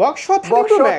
Box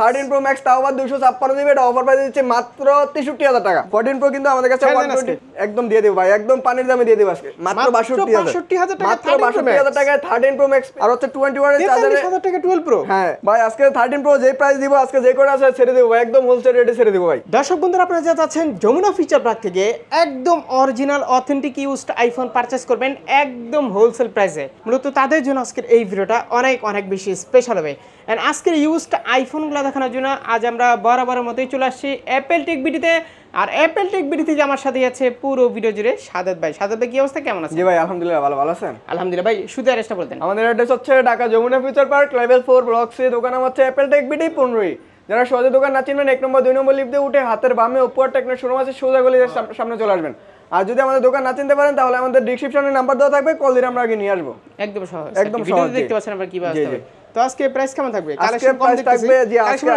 13 pro max তাও আবার 256 GB, এটা অফার প্রাইস দিচ্ছে মাত্র 63000 টাকা। 14 প্রো কিন্তু আমাদের কাছে 120 একদম দিয়ে দেব ভাই, একদম পানির দামে দিয়ে দেব আজকে মাত্র 62000 টাকা, মাত্র 62000 টাকায় 13 প্রো ম্যাক্স আর হচ্ছে 20 ওয়াটের চার্জারে 43000 টাকা 12 প্রো। হ্যাঁ ভাই, আজকে 13 প্রো যে প্রাইস দিব আজকে যে করে আছে ছেড়ে দেব ভাই, একদম হোলসেল রেটে ছেড়ে দেব ভাই। দর্শক বন্ধুরা, আপনারা যা চাচ্ছেন যমুনা ফিচার পার্ক থেকে একদম original authentic used iPhone purchase করবেন একদম হোলসেল প্রাইসে, মূলত তাদের জন্য আজকের এই ভিডিওটা অনেক অনেক বেশি স্পেশাল হবে। এন্ড আজকের ইউজড আইফোনগুলো দেখানোর জন্য আজ আমরা বরাবরের মতোই চলে আসছি অ্যাপেল টেক বিডিতে। আর অ্যাপেল টেক বিডিতে যে আমার সাথে আছে পুরো ভিডিও জুড়ে সাদেত ভাই। সাদেত ভাই কি অবস্থা, কেমন আছেন? জি ভাই আলহামদুলিল্লাহ ভালো, ভালো আছেন? আলহামদুলিল্লাহ ভাই। শুধু অ্যাড্রেসটা বলতেন। আমাদের অ্যাড্রেস হচ্ছে Dhaka Jamuna Future Park level 4 block C, দোকান নাম হচ্ছে অ্যাপেল টেক বিডি 15। যারা সহজে দোকান না চিনবেন 1 নম্বর 2 নম্বর লিফট দিয়ে উঠে হাতের বামে উপর টেকনো শোরুম আছে, সোজা গলির সামনে চলে আসবেন। আর যদি আমাদের দোকান না চিনতে পারেন তাহলে আমাদের ডেসক্রিপশনে নাম্বার দেওয়া থাকবে, কল দিয়ে আমরা আগে নিয়ে আসবো। একদম সহজ, একদম ভিডিওতে সহজ দেখতে পাচ্ছেন আমরা কিভাবে আসতে হবে। তো আজকে প্রাইস কেমন থাকবে? আজকে প্রাইস থাকবে যে আজকে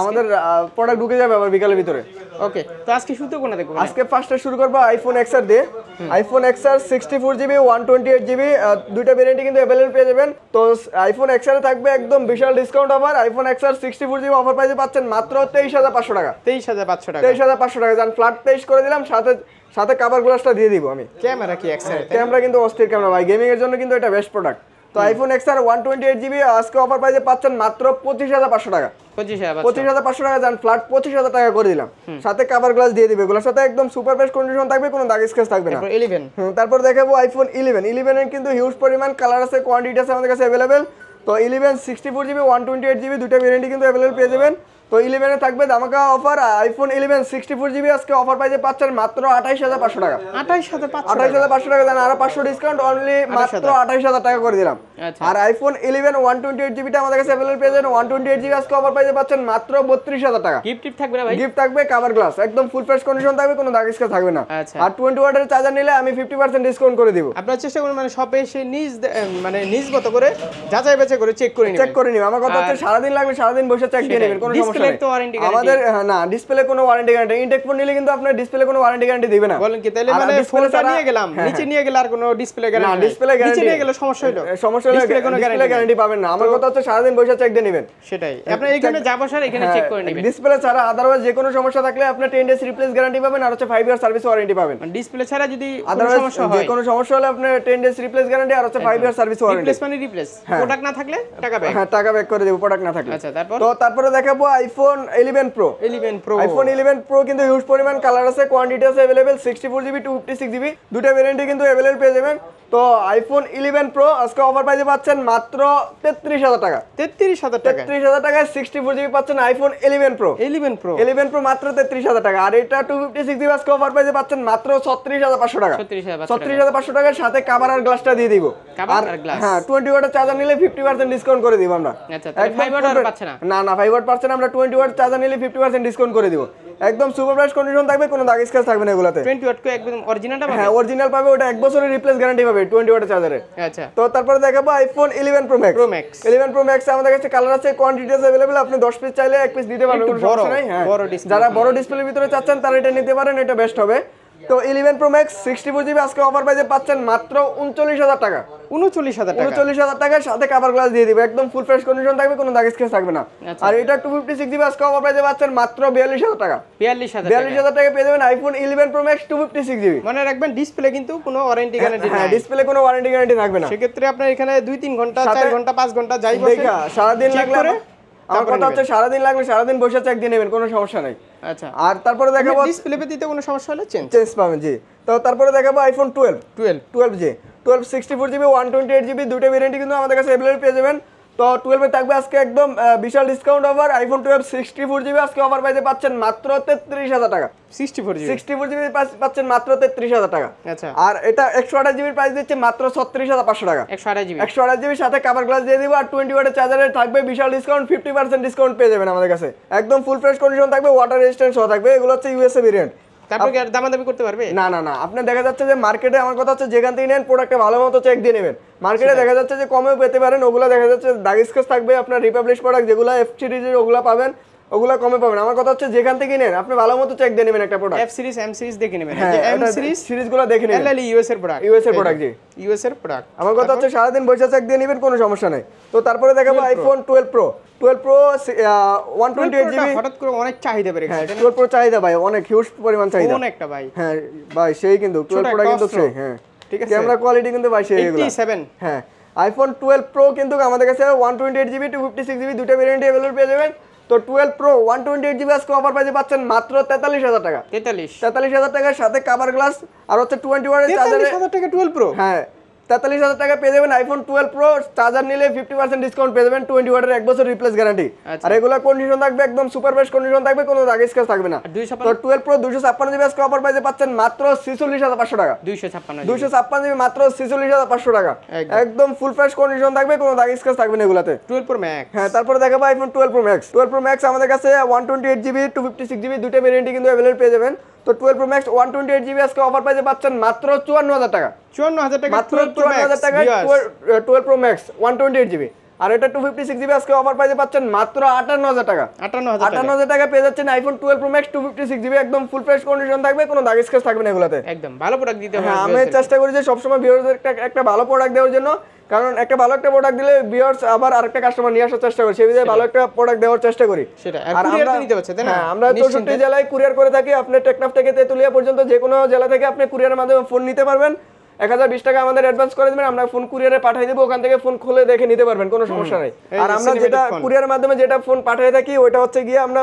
আমাদের প্রোডাক্ট ঢুকে যাবে আবার বিকালের ভিতরে। ওকে, তো আজকে শুরু কোনটা দেখব? আজকে ফার্স্টে শুরু করব আইফোন XR দিয়ে। আইফোন XR 64GB 128GB দুইটা ভেরিয়েন্টই কিন্তু अवेलेबल পেয়ে যাবেন। তো আইফোন XR এ থাকবে একদম বিশাল discount offer. IPhone XR 64GB offer প্রাইসে পাচ্ছেন মাত্র 23500 টাকা। 23500 টাকা, 23500 টাকা জান ফ্ল্যাট 23 করে দিলাম, সাথে কভার গ্লাসটা দিয়ে দিব আমি। ক্যামেরা কি XR এর? ক্যামেরা কিন্তু অস্থির ক্যামেরা ভাই, গেমিং এর জন্য কিন্তু এটা বেস্ট প্রোডাক্ট। তো আইফোন XR 128GB আজকে অফার প্রাইসে পাচ্ছেন মাত্র 25500 টাকা। 25500 টাকা জান ফ্ল্যাট 25000 টাকা করে দিলাম, সাথে কভার গ্লাস দিয়ে দিবে। এগুলোর সাথে একদম সুপার বেস্ট কন্ডিশন থাকবে, কোনো দাগ স্ক্র্যাচ থাকবে না। 11 তারপর দেখাবো আইফোন 11 এর কিন্তু হিউজ পরিমাণ কালার আছে, কোয়ান্টিটি আছে আমাদের কাছে अवेलेबल। তো 11 64GB 128GB দুটো ভেরিয়েন্টই কিন্তু अवेलेबल পেয়ে যাবেন। তো 11 এ থাকবে ধামাকা অফার। আইফোন 11 64GB আজকে অফার প্রাইসে পাচ্ছেন মাত্র 28500 টাকা। 28500 টাকা দেন, আর 500 ডিসকাউন্ট অনলি মাত্র 28000 টাকা করে দিলাম। আর আইফোন 11 128GB টা আমাদের কাছে अवेलेबल পেয়ে যাবেন। 128GB আজকে অফার প্রাইসে পাচ্ছেন মাত্র 32000 টাকা। গিফট থাকবে না ভাই? গিফট থাকবে কভার গ্লাস, একদম ফুল ফ্রেশ কন্ডিশন থাকবে, কোনো দাগ স্ক্র্যাচ থাকবে না। আর 20 ওয়াটের চার্জার নিলে আমি 50% ডিসকাউন্ট করে দিব। আপনারা চেষ্টা করুন মানে শপে এসে নিজগত করে যাচাই বাছাই করে চেক করে নিবেন। আমার কথা হচ্ছে সারাদিন লাগবে, সারাদিন বসে চেক দিয়ে নেবেন, কোনো সমস্যা নেই। তো ওয়ারেন্টি আমাদের না ডিসপ্লে কোনো ওয়ারেন্টি গ্যারান্টি, ইনটেক ফোন নিলে কিন্তু আপনার ডিসপ্লে কোনো ওয়ারেন্টি গ্যারান্টি দিবে না। বলেন কি তাহলে মানে ফোনটা নিয়ে গেলাম নিচে নিয়ে গেলে আর কোনো ডিসপ্লে গ্যারান্টি না, ডিসপ্লে গ্যারান্টি নিচে নিয়ে গেলে সমস্যা হলো, ডিসপ্লে কোনো গ্যারান্টি পাবেন না। আমার কথা হচ্ছে সারাদিন বসে চেক দিয়ে নেবেন। সেটাই, আপনি এখানে যা বসার এখানে চেক করে নেবেন। ডিসপ্লে ছাড়া আদারওয়াইজ যে কোনো সমস্যা থাকলে আপনি 10 ডেজ রিপ্লেস গ্যারান্টি পাবেন, আর হচ্ছে 5 ইয়ার সার্ভিস ওয়ারেন্টি পাবেন। ডিসপ্লে ছাড়া যদি কোনো সমস্যা হয়, যে কোনো সমস্যা হলে আপনি 10 ডেজ রিপ্লেস গ্যারান্টি আর হচ্ছে 5 ইয়ার সার্ভিস ওয়ারেন্টি। রিপ্লেস মানে রিপ্লেস, প্রোডাক্ট না থাকলে টাকা ব্যাক। হ্যাঁ, টাকা ব্যাক করে দেব প্রোডাক্ট না থাকলে। আচ্ছা, তারপরে দেখাবো আইফোন 11 প্রো। আইফোন 11 প্রো কিন্তু হিউজ পরিমাণ কালার আছে, কোয়ান্টিটি আছে अवेलेबल। 64GB 256GB দুটো ভেরিয়েন্টই কিন্তু अवेलेबल পেয়ে যাবেন। তো আইফোন 11 প্রো আজকে অফার প্রাইসে পাচ্ছেন মাত্র 33000 টাকা। 33000 টাকায় 64GB পাচ্ছেন আইফোন 11 প্রো। 11 প্রো মাত্র 33000 টাকা। আর এটা 256GB আজকে অফার প্রাইসে পাচ্ছেন মাত্র 36500 টাকা। 36500 টাকার সাথে কভার আর গ্লাসটা দিয়ে দিব। আর হ্যাঁ, 20 ওয়াটের চার্জার নিলে 50% ডিসকাউন্ট করে দিব আমরা। আচ্ছা, তাহলে 5 ওয়াট আর পাচ্ছে না? না 5 ওয়াট পাচ্ছেন, আমরা 20 ওয়াট চার্জার নিলে 50% ডিসকাউন্ট করে দিব। একদম সুপার ফ্রেশ কন্ডিশন থাকবে, কোনো দাগ স্ক্র্যাচ থাকবে না এগুলাতে। 20 ওয়াট কো একদম অরিজিনালটা পাবে? হ্যাঁ, অরিজিনাল পাবে, ওটা 1 বছরের রিপ্লেস গ্যারান্টি পাবে 20 ওয়াটের চার্জারে। আচ্ছা, তো তারপরে দেখাবো iPhone 11 pro max. 11 pro max আমাদের কাছে কালার আছে, কোয়ান্টিটি আছে अवेलेबल। আপনি 10 পিস চাইলে 1 পিস দিতে পারবেন, কোনো সমস্যা নাই। হ্যাঁ, যারা বড় ডিসপ্লের ভিতরে চাচ্ছেন তারা এটা নিতে পারেন, এটা বেস্ট হবে। তো 11 প্রো ম্যাক্স 64GB আজকে অফার প্রাইসে পাচ্ছেন মাত্র 39000 টাকা। 39000 টাকার সাথে কভার গ্লাস দিয়ে দিব, একদম ফুল ফ্রেশ কন্ডিশন থাকবে, কোনো দাগ স্ক্র্যাচ থাকবে না। আর এটা 256GB আজকে অফার প্রাইসে পাচ্ছেন মাত্র 42000 টাকা। 42000 টাকা পেয়ে যাবেন আইফোন 11 প্রো ম্যাক্স 256GB। মানে রাখবেন ডিসপ্লে কিন্তু কোনো ওয়ারেন্টি গ্যারান্টি নাই। হ্যাঁ, ডিসপ্লে কোনো ওয়ারেন্টি গ্যারান্টি থাকবে না। সেক্ষেত্রে আপনার এখানে 2-3 ঘন্টা 4 ঘন্টা 5 ঘন্টা যাই বসে দেখা সারাদিন লাগলে, আমার কথা হচ্ছে সারাদিন লাগবে, সারাদিন বসে চেক দিয়ে নেবেন, কোনো সমস্যা নাই। আচ্ছা, আর তারপরে দেখাবো ডিসপ্লে পে দিতে কোনো সমস্যা হলে চেঞ্জ পাবেন। জি, তো তারপরে দেখাবো আইফোন 12 64GB 128GB দুটো ভেরিয়েন্টই কিন্তু আমাদের কাছে अवेलेबल পেয়ে যাবেন। তো 12 এ থাকবে আজকে একদম বিশাল ডিসকাউন্ট অফার। আইফোন 12 64GB আজকে অফার প্রাইসে পাচ্ছেন মাত্র 33000 টাকা। 64GB পাচ্ছেন মাত্র 33000 টাকা। আচ্ছা, আর এটা 128GB প্রাইস দিচ্ছে মাত্র 36500 টাকা। 128GB সাথে কভার গ্লাস দিয়ে দিব। আর 20 ওয়াটের চার্জারে থাকবে বিশাল ডিসকাউন্ট, 50% ডিসকাউন্ট পেয়ে যাবেন আমাদের কাছে। একদম ফুল ফ্রেশ কন্ডিশন থাকবে, ওয়াটার রেজিস্ট্যান্স সহ থাকবে। এগুলো হচ্ছে ইউএসএ ভেরিয়েন্ট। তারপর কি দামাদামি করতে পারবে? না, আপনি দেখা যাচ্ছে যে মার্কেটে, আমার কথা হচ্ছে যেখান থেকে নেন প্রোডাক্টটা ভালো মতো চেক দিয়ে নেবেন। মার্কেটে দেখা যাচ্ছে যে কমেও পেতে পারেন, ওগুলো দেখা যাচ্ছে দাগ স্ক্র্যাচ থাকবে। আপনার রিপাবলিশ প্রোডাক্ট যেগুলো এফ সিরিজের ওগুলো পাবেন, ওগুলা কমে পাবেন। আমার কথা হচ্ছে যেখান থেকে নেন আপনি ভালো মতো চেক দিয়ে নেবেন একটা product. F series M series দেখে নেবেন, হ্যাঁ, যে এম এটা সিরিজ সিরিজগুলো দেখে নেবেন, এলএল ইউএস এর প্রোডাক্ট, ইউএস এর প্রোডাক্ট, জি ইউএস এর প্রোডাক্ট। আমার কথা হচ্ছে সারাদিন বসে চেক দিয়ে নেবেন, কোনো সমস্যা নাই। তো তারপরে দেখাবো আইফোন 12 প্রো 128 জিবি। হঠাৎ করে অনেক চাহিদা বেড়ে হ্যাঁ গেছে, 12 প্রো চাহিদা ভাই, অনেক হিউজ পরিমাণ চাহিদা। ফোন একটা ভাই, হ্যাঁ ভাই সেই কিন্তু 12 প্রোটা কিন্তু সেই, হ্যাঁ ঠিক আছে, ক্যামেরা কোয়ালিটি কিন্তু ভাই সেই এগুলো। 87 হ্যাঁ আইফোন 12 প্রো কিন্তু আমাদের কাছে 128 জিবি 256 জিবি দুটো ভেরিয়েন্ট अवेलेबल পেয়ে যাবেন। তো 12 প্রো 128 জিবি আজকে অফার প্রাইসে পাচ্ছেন মাত্র 43000 টাকা। 43000 টাকার সাথে কভার গ্লাস আর হচ্ছে 20 ওয়াটের চার্জার। 43000 টাকা 12 প্রো, হ্যাঁ 43000 টাকা পেয়ে যাবেন আইফোন 12 প্রো। চার্জার নিলে 50% ডিসকাউন্ট পেয়ে যাবেন, 20 ওয়াটের 1 বছর রিপ্লেস গ্যারান্টি। আর এগুলা কন্ডিশন থাকবে একদম সুপার বেস্ট কন্ডিশন থাকবে, কোনো দাগ স্ক্র্যাচ থাকবে না। তো 12 প্রো 256 জিবি আজকে অফার প্রাইসে পাচ্ছেন মাত্র 46500 টাকা। 256 জিবি মাত্র 46500 টাকা, একদম ফুল ফ্রেশ কন্ডিশন থাকবে, কোনো দাগ স্ক্র্যাচ থাকবে না এগুলাতে। 12 প্রো ম্যাক্স। হ্যাঁ তারপরে দেখাবো iPhone 12 pro max. 12 pro max আমাদের কাছে 128 জিবি 256 জিবি দুটো ভেরিয়েন্টই কিন্তু अवेलेबल পেয়ে যাবেন। তো 12 প্রো ম্যাক্স 128 জিবি আজকে অফার প্রাইসে পাচ্ছেন মাত্র 54000 টাকা। 54000 টাকা মাত্র 54000 টাকা 12 প্রো ম্যাক্স 128 জিবি। আর এটা 256 জিবি আজকে অফার প্রাইসে পাচ্ছেন মাত্র 58000 টাকা। 58000 টাকা পেয়ে যাচ্ছেন আইফোন 12 প্রো ম্যাক্স 256 জিবি, একদম ফুল ফ্রেশ কন্ডিশন থাকবে, কোনো দাগ স্ক্র্যাচ থাকবে না এগুলাতে। একদম ভালো প্রোডাক্ট দিতে হবে। হ্যাঁ আমি চেষ্টা করি যে সবসময় ভিউয়ারদের একটা ভালো প্রোডাক্ট দেওয়ার জন্য, কারণ একটা ভালো একটা প্রোডাক্ট দিলে ভিউয়ার্স আবার আরেকটা কাস্টমার নিয়ে আসার চেষ্টা করে, সেই বিধায় ভালো একটা প্রোডাক্ট দেওয়ার চেষ্টা করি। সেটা আর কুরিয়ার তো নিতে পারছে তাই না? আমরা 64 জেলায় কুরিয়ার করে থাকি। আপনি টেকনাফ থেকে তেতুলিয়া পর্যন্ত যে কোনো জেলা থেকে আপনি কুরিয়ারের মাধ্যমে ফোন নিতে পারবেন। 1020 টাকা আমাদের অ্যাডভান্স করে দিবেন, আমরা ফোন কুরিয়ারে পাঠিয়ে দেব, ওখান থেকে ফোন খুলে দেখে নিতে পারবেন, কোনো সমস্যা নেই। আর আমরা যেটা কুরিয়ারের মাধ্যমে যেটা ফোন পাঠিয়ে থাকি ওটা হচ্ছে গিয়ে আমরা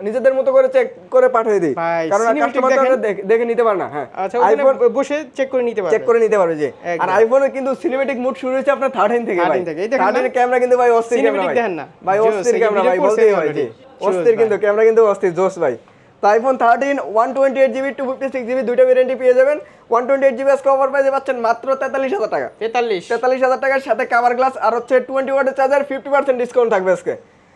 নিজেদের মতো করে চেক করে পাঠিয়ে দিই, কারণ কাস্টমার তো দেখে নিতে পারে না। হ্যাঁ আচ্ছা ওখানে বসে চেক করে নিতে পারবে, চেক করে নিতে পারবে জি। আর আইফোনে কিন্তু সিনেমেটিক মোড শুরু হয়েছে আপনার 13 থেকে ভাই। 13 ক্যামেরা কিন্তু ভাই অস্থির ক্যামেরা ভাই, ভাই অস্থির ক্যামেরা ভাই, বলতেই হয় জি অস্থির, কিন্তু ক্যামেরা কিন্তু অস্থির জোস ভাই। তো আইফোন 13 128 জিবি 256 জিবি দুইটা ভেরিয়েন্টই পেয়ে যাবেন। 128 জিবি আজকে অফার প্রাইসে পাচ্ছেন মাত্র 43000 টাকা। 43000 টাকার সাথে কভার গ্লাস আর হচ্ছে 20 ওয়াটের চার্জার, 50% ডিসকাউন্ট থাকবে আজকে,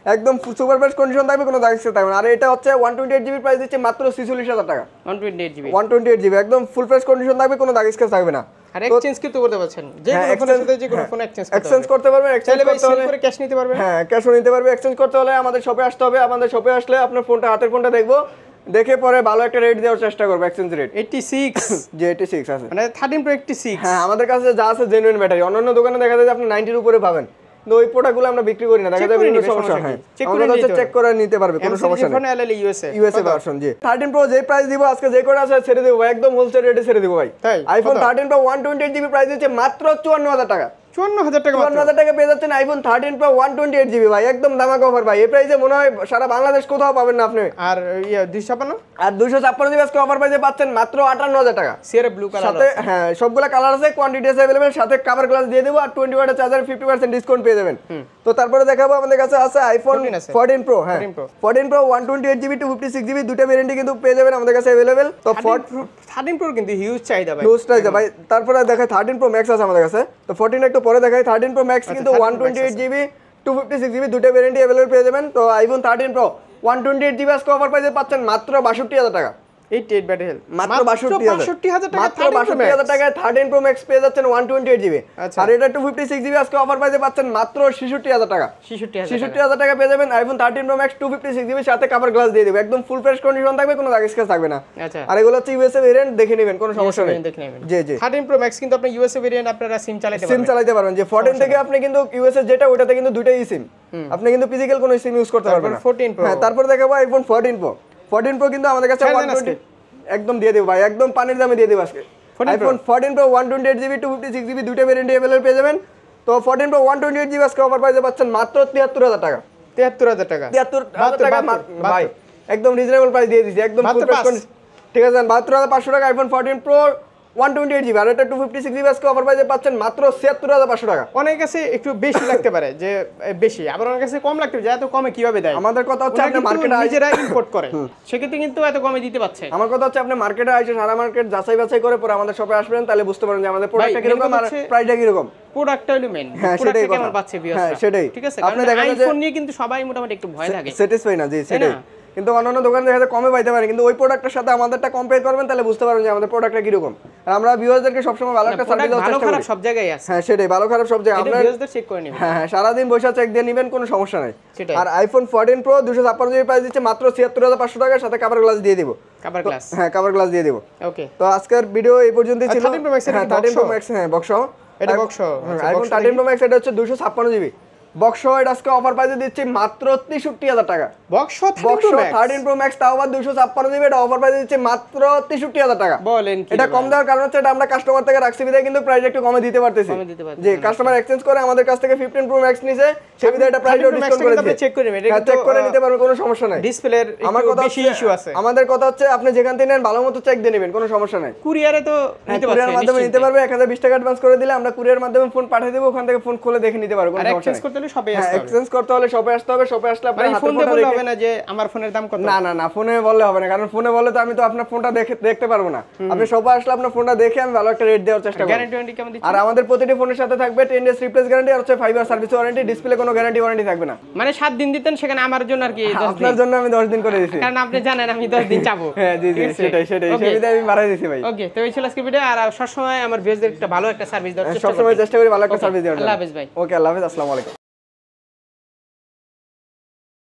একদম সুপার বেস্ট কন্ডিশন থাকবে, কোনো দাগ স্ক্র্যাচ থাকবে না। আর এটা হচ্ছে 128 জিবি প্রাইস দিচ্ছে মাত্র 46000 টাকা। 128 জিবি একদম ফুল ফ্রেশ কন্ডিশন থাকবে, কোনো দাগ স্ক্র্যাচ থাকবে না। আর এক্সচেঞ্জ করতে পারছেন, যে কোনো ফোনের সাথে যে কোনো ফোন এক্সচেঞ্জ করতে পারবেন। এক্সচেঞ্জ করতে হলে করে ক্যাশ নিতে পারবেন। হ্যাঁ ক্যাশও নিতে পারবে। এক্সচেঞ্জ করতে হলে আমাদের শপে আসতে হবে। আমাদের শপে আসলে আপনার ফোনটা হাতের ফোনটা দেখবো, দেখে পরে ভালো একটা রেট দেওয়ার চেষ্টা করবো, এক্সচেঞ্জ রেট 86 যে 86 আছে, মানে 13 প্রো 86। হ্যাঁ আমাদের কাছে যা আছে জেনুইন ব্যাটারি, অন্যান্য দোকানে দেখা যায় আপনি 90 এর উপরে পাবেন, কিন্তু ওই প্রোডাক্টগুলো আমরা বিক্রি করি না, দেখা যায় বিভিন্ন সমস্যা। হ্যাঁ আমাদের কাছে চেক করে নিতে পারবে, কোনো সমস্যা নেই। ফোন এলএল ইউএসএ ভার্সন জি। 13 প্রো যে প্রাইস দিব আজকে, যে কোড আছে ছেড়ে দেব, একদম হোলসেল রেটে ছেড়ে দেব ভাই। আইফোন 13 প্রো 128 জিবি প্রাইস হচ্ছে মাত্র 54000 টাকা। 54000 টাকা, 54000 টাকা পেয়ে যাচ্ছেন আইফোন 13 প্রো 128 জিবি ভাই, একদম ধামাকা অফার ভাই। এই প্রাইসে মনে হয় সারা বাংলাদেশ কোথাও পাবেন না আপনি। আর 256 আর 256 জিবি আজকে অফার প্রাইসে পাচ্ছেন মাত্র 58000 টাকা। সিয়ারে ব্লু কালার সাথে হ্যাঁ সবগুলা কালার আছে, কোয়ান্টিটি আছে अवेलेबल, সাথে কভার গ্লাস দিয়ে দেব আর 20 ওয়াটের চার্জার 50% ডিসকাউন্ট পেয়ে যাবেন। তো তারপরে দেখাবো আমাদের কাছে আছে আইফোন 14 প্রো। হ্যাঁ 14 প্রো 128 জিবি 256 জিবি দুটো ভেরিয়েন্টই কিন্তু পেয়ে যাবেন আমাদের কাছে अवेलेबल। তো 13 প্রো কিন্তু হিউজ চাহিদা ভাই, হিউজ চাহিদা ভাই। তারপরে দেখাই 13 প্রো ম্যাক্স আছে আমাদের কাছে। তো 14 একটু পরে দেখাই। 13 প্রো ম্যাক্স কিন্তু 128 জিবি 256 জিবি দুটো ভেরিয়েন্টই अवेलेबल পেয়ে যাবেন। তো আইফোন 13 প্রো 128 জিবি আজকে অফার প্রাইসে পাচ্ছেন মাত্র 62000 টাকা। 88 ব্যাটারি হেলথ মাত্র 62000 টাকা, মাত্র 62000 টাকায় 13 প্রো ম্যাক্স পেয়ে যাচ্ছেন 128 জিবি। আর এটা 256 জিবি আজকে অফার প্রাইসে পাচ্ছেন মাত্র 66000 টাকা। 66000 টাকা পেয়ে যাবেন আইফোন 13 প্রো ম্যাক্স 256 জিবি সাথে কভার গ্লাস দিয়ে দেব, একদম ফুল ফ্রেশ কন্ডিশন থাকবে, কোনো দাগ স্ক্র্যাচ থাকবে না। আর এগুলো হচ্ছে ইউএসএ ভেরিয়েন্ট, দেখে নেবেন, কোনো সমস্যা নেই। জি জি 13 প্রো ম্যাক্স কিন্তু আপনি ইউএসএ ভেরিয়েন্ট আপনারা সিম চালাতে পারবেন। যে 14 থেকে আপনি কিন্তু ইউএসএ যেটা ওটাতে কিন্তু দুইটাই সিম, আপনি কিন্তু ফিজিক্যাল কোনো সিম ইউজ করতে পারবেন না। 14 প্রো হ্যাঁ তারপর দেখাবো আইফোন 14 প্রো। 14 প্রো কিন্তু আমাদের কাছে 120 একদম দিয়ে দেব ভাই, একদম পানির দামে দিয়ে দেব আজকে। আইফোন 14 প্রো 128 জিবি 256 জিবি দুটো ভেরিয়েন্টই अवेलेबल পেয়ে যাবেন। তো 14 প্রো 128 জিবি আজকে অফার প্রাইসে পাচ্ছেন মাত্র 73000 টাকা। 73000 টাকা 73000 টাকা ভাই, একদম রিজনেবল প্রাইস দিয়ে দিয়েছি, একদম ফুল প্রাইস। ঠিক আছে 72500 টাকা আইফোন 14 প্রো 128 জিবি। আর এটা 256 জিবি আজকে অফার প্রাইসে পাচ্ছেন মাত্র 77500 টাকা। অনেক কাছে একটু বেশি লাগতে পারে, যে বেশি, আবার অনেক কাছে কম লাগতে পারে, যে এত কমে কিভাবে দেয়। আমাদের কথা হচ্ছে আপনি মার্কেটে নিজেরা ইম্পোর্ট করে, সেক্ষেত্রে কিন্তু এত কমে দিতে পারছে। আমার কথা হচ্ছে আপনি মার্কেটে আইসে সারা মার্কেট যাচাই বাছাই করে পরে আমাদের শপে আসবেন, তাহলে বুঝতে পারবেন যে আমাদের প্রোডাক্টটা কিরকম আর প্রাইসটা কিরকম। প্রোডাক্টটা হলো মেইন, হ্যাঁ সেটাই কেমন পাচ্ছে ভিউয়ার্স। হ্যাঁ সেটাই, ঠিক আছে, আপনি দেখেন আইফোন নিয়ে কিন্তু সবাই মোটামুটি একটু ভয় লাগে, স্যাটিসফাই না। জি সেটাই। কিন্তু অন্যান্য দোকানে দেখা যায় কমে পাইতে পারে, কিন্তু ওই প্রোডাক্টের সাথে আমাদেরটা কম্পেয়ার করবেন তাহলে বুঝতে পারবেন যে আমাদের প্রোডাক্টটা কিরকম। আর আমরা ভিউয়ারদেরকে সবসময় ভালো একটা সার্ভিস দেওয়ার ভালো চেষ্টা খারাপ করি। সব জায়গায় আছে। হ্যাঁ সেটাই, ভালো খারাপ সব জায়গায় আপনার ভিউয়ারদের চেক করে নেবেন। হ্যাঁ সারাদিন বসে চেক দিয়ে নেবেন, কোনো সমস্যা নাই। সেটাই। আর আইফোন 14 প্রো 256 জিবি প্রাইস দিচ্ছে মাত্র 76500 টাকার সাথে কভার গ্লাস দিয়ে দিব। কভার গ্লাস, হ্যাঁ কভার গ্লাস দিয়ে দিব। ওকে। তো আজকের ভিডিও এই পর্যন্তই ছিল। 13 Pro Max এর হ্যাঁ 13 Pro Max, হ্যাঁ বক্স সহ। এটা বক্স আইফোন 13 Pro Max এটা হচ্ছে 256 জিবি বক্স সহ। এটা আজকে অফার প্রাইসে দিচ্ছি মাত্র 63000 টাকা। বক্স বক্স 13 Pro Max তাও আবার 256 জিবি, এটা অফার প্রাইসে দিচ্ছি মাত্র 63000 টাকা। বলেন কি? এটা কম দেওয়ার কারণ হচ্ছে এটা আমরা কাস্টমার থেকে রাখছি বিধায় কিন্তু প্রাইস একটু কমে দিতে পারতেছি। যে কাস্টমার এক্সচেঞ্জ করে আমাদের কাছ থেকে 15 Pro Max নিছে, সেই বিধায় এটা প্রাইসও ডিসকাউন্ট করে দিই। চেক করে নেবেন, এটা চেক করে নিতে পারবেন, কোনো সমস্যা নাই। ডিসপ্লের আমার কথা বেশি ইস্যু আছে। আমাদের কথা হচ্ছে আপনি যেখান থেকে নেন ভালো মতো চেক দিয়ে নেবেন, কোনো সমস্যা নাই। কুরিয়ারে তো নিতে পারবেন, কুরিয়ার মাধ্যমে নিতে পারবে। 1020 টাকা অ্যাডভান্স করে দিলে আমরা কুরিয়ার মাধ্যমে ফোন পাঠিয়ে দেব, ওখান থেকে ফোন খুলে দেখে নিতে পারবে, কোনো সমস্যা নাই। এক্সচেঞ্জ করতে হলে শপে আসতে হবে। এক্সচেঞ্জ করতে হলে শপে আসতে হবে। শপে আসলে আপনার হাতে ফোনে বললে হবে না যে আমার ফোনের দাম কত। না না না, ফোনে বললে হবে না, কারণ ফোনে বললে তো আমি তো আপনার ফোনটা দেখতে পারবো না। আপনি শপে আসলে আপনার ফোনটা দেখে আমি ভালো একটা রেট দেওয়ার চেষ্টা করব। গ্যারান্টি কেমন দিচ্ছেন? আর আমাদের প্রতিটি ফোনের সাথে থাকবে 10 ডেজ রিপ্লেস গ্যারান্টি আর হচ্ছে 5 ইয়ার সার্ভিস ওয়ারেন্টি। ডিসপ্লে কোনো গ্যারান্টি ওয়ারেন্টি থাকবে না। মানে 7 দিন দিতেন, সেখানে আমার জন্য আর কি 10 দিন। আপনার জন্য আমি 10 দিন করে দিয়েছি, কারণ আপনি জানেন আমি 10 দিন চাবো। হ্যাঁ জি জি, সেটাই সেটাই আমি বাড়াই দিয়েছি ভাই। ওকে, তো এই ছিল আজকের ভিডিও। আর সবসময় আমার ভিউয়ারদের একটা ভালো একটা সার্ভিস দেওয়ার চেষ্টা সবসময় চেষ্টা করি ভালো একটা সার্ভিস দেওয়ার জন্য। আল্লাহ হাফেজ ভাই। ওকে, আল্লাহ হাফেজ, আসসালামু আলাইকুম।